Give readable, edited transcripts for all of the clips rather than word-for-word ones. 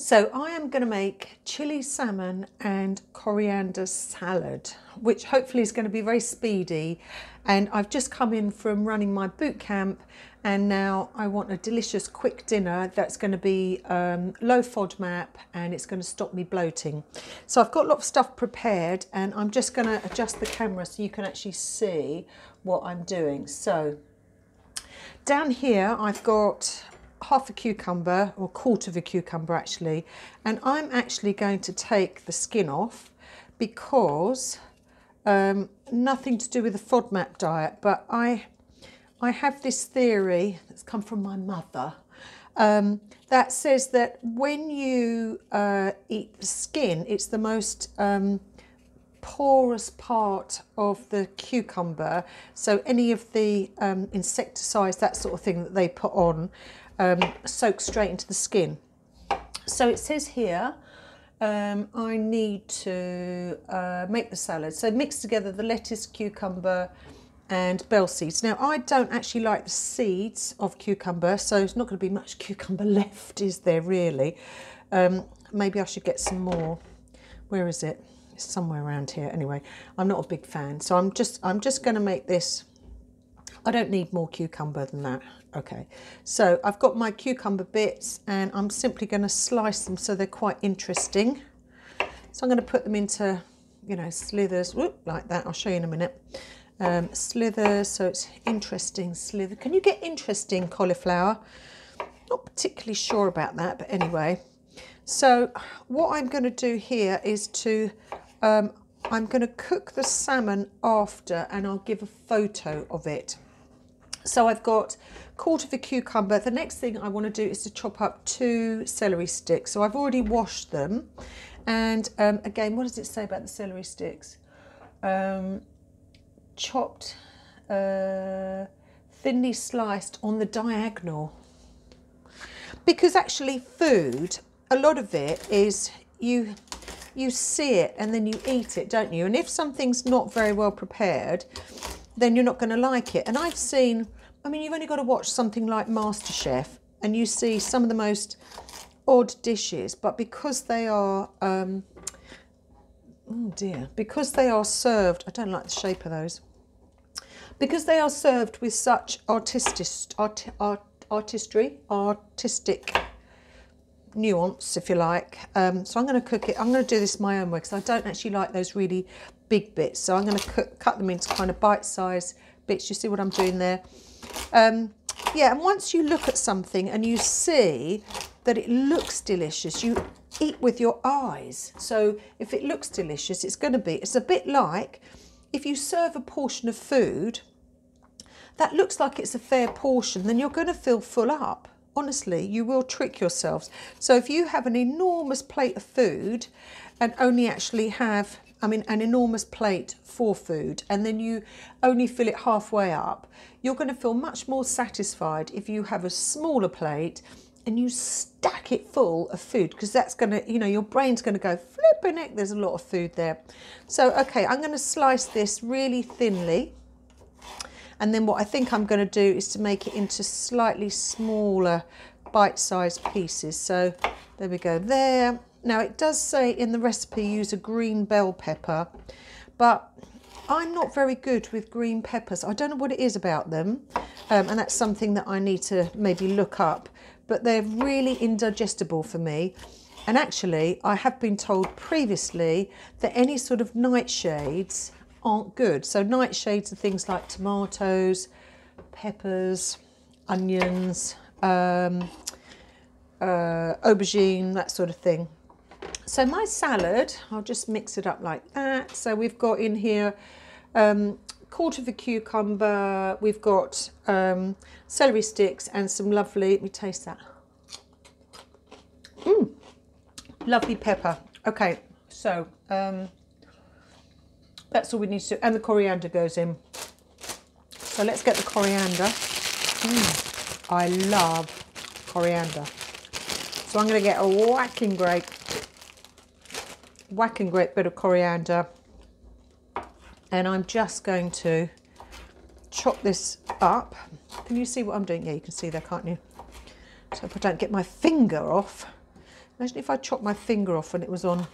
So I am going to make chili salmon and coriander salad, which hopefully is going to be very speedy. And I've just come in from running my boot camp, and now I want a delicious quick dinner that's going to be low FODMAP, and it's going to stop me bloating. So I've got a lot of stuff prepared, and I'm just going to adjust the camera so you can actually see what I'm doing. So down here I've got half a cucumber, or a quarter of a cucumber actually, and I'm actually going to take the skin off because nothing to do with the FODMAP diet, but I have this theory that's come from my mother that says that when you eat the skin, it's the most porous part of the cucumber, so any of the insecticides, that sort of thing that they put on, soak straight into the skin. So it says here I need to make the salad. So mix together the lettuce, cucumber and bell seeds. Now I don't actually like the seeds of cucumber, so there's not going to be much cucumber left, is there really? Maybe I should get some more. Where is it? It's somewhere around here. Anyway, I'm not a big fan, so I'm just going to make this. I don't need more cucumber than that. Okay, so I've got my cucumber bits and I'm simply going to slice them so they're quite interesting. So I'm going to put them into, you know, slithers, whoop, like that. I'll show you in a minute. Slithers, so it's interesting slither. Can you get interesting cauliflower? Not particularly sure about that, but anyway. So what I'm going to do here is to, I'm going to cook the salmon after, and I'll give a photo of it. So I've got a quarter of a cucumber. The next thing I want to do is to chop up 2 celery sticks. So I've already washed them. And again, what does it say about the celery sticks? Chopped, thinly sliced on the diagonal. Because actually food, a lot of it is you see it and then you eat it, don't you? And if something's not very well prepared, then you're not going to like it. And I've seen, I mean, you've only got to watch something like MasterChef and you see some of the most odd dishes, but because they are, oh dear, because they are served, I don't like the shape of those, because they are served with such artistic nuance, if you like. So I'm going to cook it. I'm going to do this my own way because I don't actually like those really big bits. So I'm going to cut them into kind of bite-sized bits. You see what I'm doing there? Yeah, and once you look at something and you see that it looks delicious, you eat with your eyes. So if it looks delicious, it's going to be, it's a bit like if you serve a portion of food that looks like it's a fair portion, then you're going to feel full up. Honestly, you will trick yourselves. So if you have an enormous plate of food and only actually have, I mean, an enormous plate for food, and then you only fill it halfway up, you're going to feel much more satisfied if you have a smaller plate and you stack it full of food, because that's going to, you know, your brain's going to go flipping heck, there's a lot of food there. So, okay, I'm going to slice this really thinly. And then what I think I'm going to do is to make it into slightly smaller bite-sized pieces. So there we go there. Now it does say in the recipe use a green bell pepper, but I'm not very good with green peppers. I don't know what it is about them, and that's something that I need to maybe look up, but they're really indigestible for me. And actually I have been told previously that any sort of nightshades aren't good. So nightshades are things like tomatoes, peppers, onions, aubergine, that sort of thing. So my salad, I'll just mix it up like that. So we've got in here quarter of a cucumber, we've got celery sticks and some lovely, let me taste that. Lovely pepper. Okay, so that's all we need to do, and the coriander goes in. So let's get the coriander. I love coriander. So I'm going to get a whacking great bit of coriander, and I'm just going to chop this up. Can you see what I'm doing? Yeah, you can see there, can't you? So if I don't get my finger off, Imagine if I chopped my finger off and it was on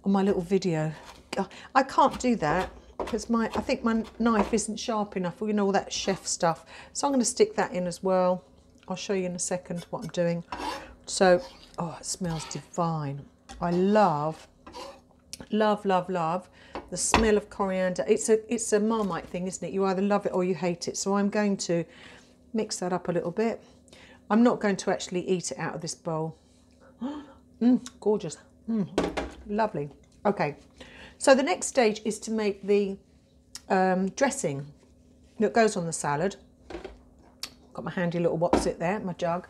my little video. I can't do that because I think my knife isn't sharp enough for, you know, all that chef stuff. So I'm going to stick that in as well. I'll show you in a second what I'm doing. So, oh, it smells divine. I love, love, love, love the smell of coriander. It's a Marmite thing, isn't it? You either love it or you hate it. So I'm going to mix that up a little bit. I'm not going to actually eat it out of this bowl. Gorgeous. Lovely. Okay, so the next stage is to make the dressing that goes on the salad. Got my handy little what's it there, my jug.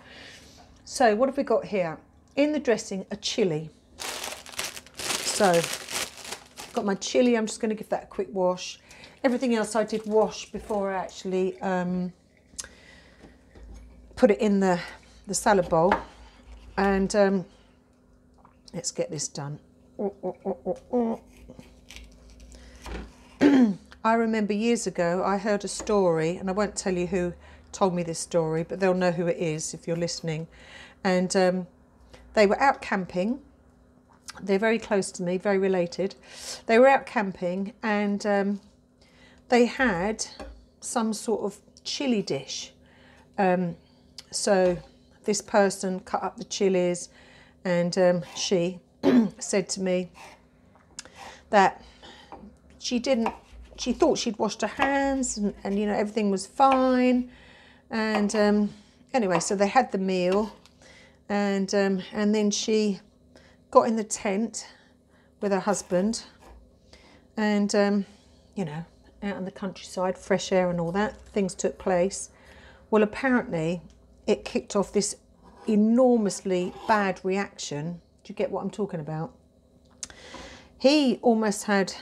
So what have we got here? In the dressing, a chilli. So I've got my chilli. I'm just going to give that a quick wash. Everything else I did wash before I actually put it in the salad bowl. And let's get this done. I remember years ago I heard a story, and I won't tell you who told me this story, but they'll know who it is if you're listening. And they were out camping. They're very close to me, very related. They were out camping and they had some sort of chili dish. So this person cut up the chilies, and she said to me that she thought she'd washed her hands and you know, everything was fine. And anyway, so they had the meal, and then she got in the tent with her husband, and you know, out in the countryside, fresh air and all that, things took place. Well, apparently it kicked off this enormously bad reaction. Do you get what I'm talking about? He almost had,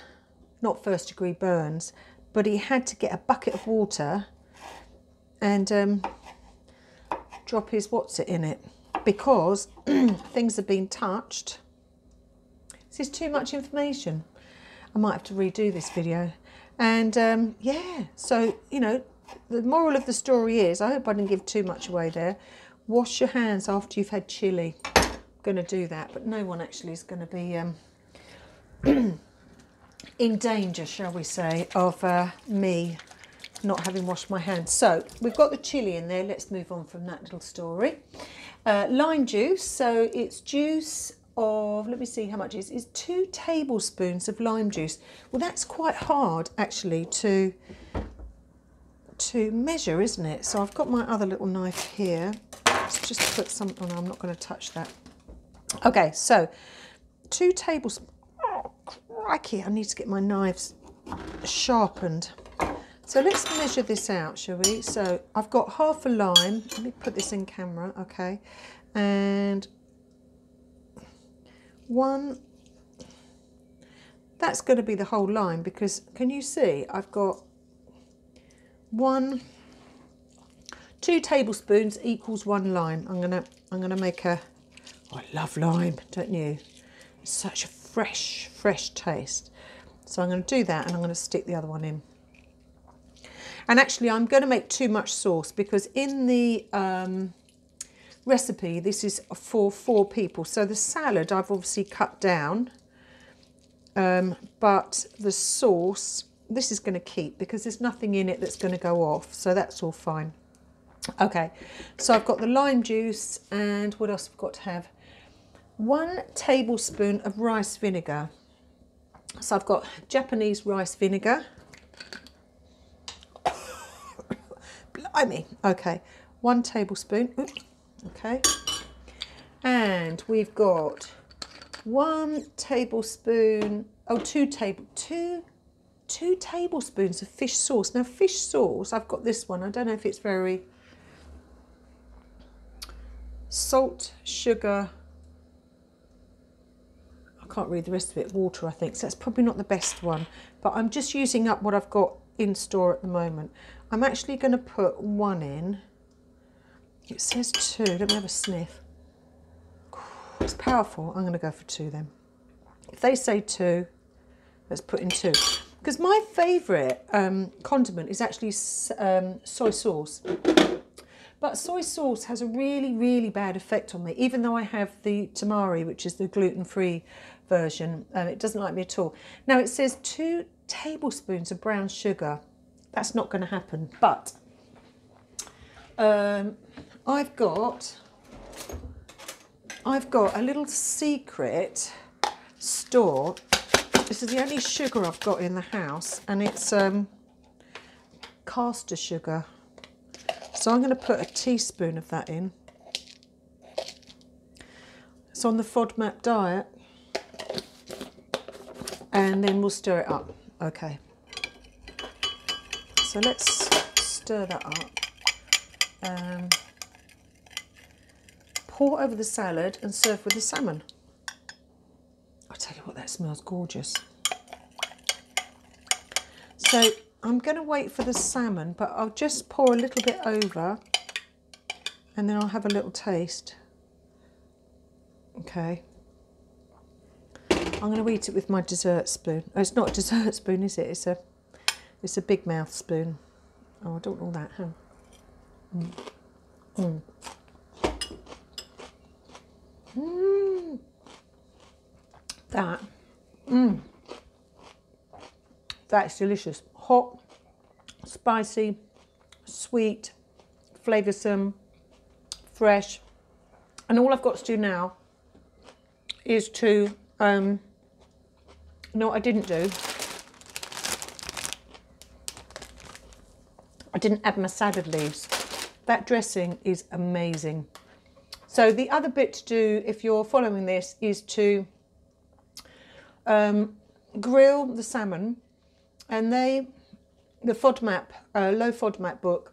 not first-degree burns, but he had to get a bucket of water and drop his what's it in it, because things have been touched. This is too much information. I might have to redo this video. And yeah, so, you know, the moral of the story is, I hope I didn't give too much away there, wash your hands after you've had chili. I'm going to do that, but no one actually is going to be in danger, shall we say, of me not having washed my hands. So we've got the chili in there. Let's move on from that little story. Lime juice. So it's juice of, let me see how much it is. It's 2 tablespoons of lime juice. Well, that's quite hard actually to measure, isn't it? So I've got my other little knife here. Let's just put some, oh no, I'm not going to touch that. Okay, so 2 tablespoons. Oh, crikey, I need to get my knives sharpened. So let's measure this out, shall we? So I've got half a lime. Let me put this in camera, okay? And 1, that's going to be the whole lime, because can you see I've got 2 tablespoons equals 1 lime. I'm gonna make a, oh, I love lime, don't you? It's such a fresh taste. So I'm going to do that, and I'm going to stick the other one in. And actually I'm going to make too much sauce, because in the recipe this is for 4 people. So the salad I've obviously cut down, but the sauce, this is going to keep, because there's nothing in it that's going to go off, so that's all fine. Okay, so I've got the lime juice, and what else I've got to have? 1 tablespoon of rice vinegar. So I've got Japanese rice vinegar. Blimey. Okay, 1 tablespoon. Oops. Okay, and we've got 1 tablespoon. Oh, 2 tablespoons of fish sauce. Now, fish sauce, I've got this one. I don't know if it's very salt, sugar. I can't read the rest of it. Water, I think. So that's probably not the best one. But I'm just using up what I've got in store at the moment. I'm actually going to put 1 in. It says 2. Let me have a sniff. It's powerful. I'm going to go for 2 then. If they say 2, let's put in 2. Because my favourite condiment is actually soy sauce. But soy sauce has a really, really bad effect on me, even though I have the tamari, which is the gluten-free version. It doesn't like me at all. Now it says 2 tablespoons of brown sugar. That's not going to happen, but I've got a little secret store. This is the only sugar I've got in the house, and it's caster sugar. So I'm going to put a teaspoon of that in. It's on the FODMAP diet, and then we'll stir it up. Okay. So let's stir that up. Pour over the salad and serve with the salmon. I'll tell you what, that smells gorgeous. So I'm going to wait for the salmon, but I'll just pour a little bit over and then I'll have a little taste. Okay. I'm going to eat it with my dessert spoon. Oh, it's not a dessert spoon, is it? It's a big mouth spoon. Oh, I don't want all that, huh? That's delicious. Hot, spicy, sweet, flavoursome, fresh. And all I've got to do now is to, no, what I didn't do. I didn't add my salad leaves. That dressing is amazing. So the other bit to do, if you're following this, is to grill the salmon, and the FODMAP, low FODMAP book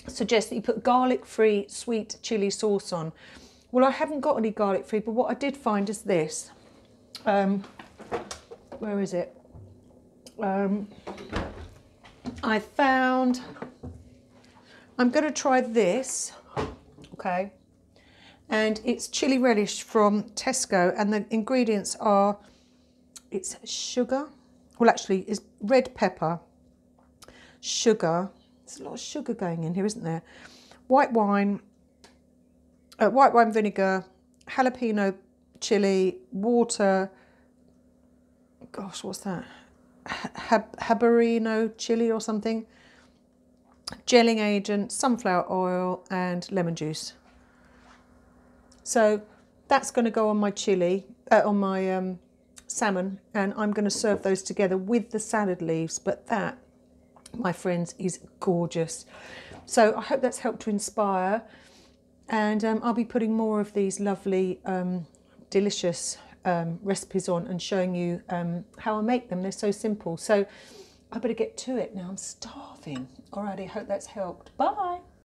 suggests that you put garlic-free sweet chilli sauce on. Well, I haven't got any garlic-free, but what I did find is this. Where is it? I found, I'm going to try this, okay, and it's chili relish from Tesco, and the ingredients are, it's sugar, well actually it's red pepper, sugar, there's a lot of sugar going in here, isn't there, white wine vinegar, jalapeno chili, water, gosh, what's that? Habanero chili or something, gelling agent, sunflower oil, and lemon juice. So that's going to go on my chili, on my salmon, and I'm going to serve those together with the salad leaves. But that, my friends, is gorgeous. So I hope that's helped to inspire, and I'll be putting more of these lovely, delicious recipes on and showing you how I make them. They're so simple. So I better get to it now. I'm starving. Alrighty, hope that's helped. Bye.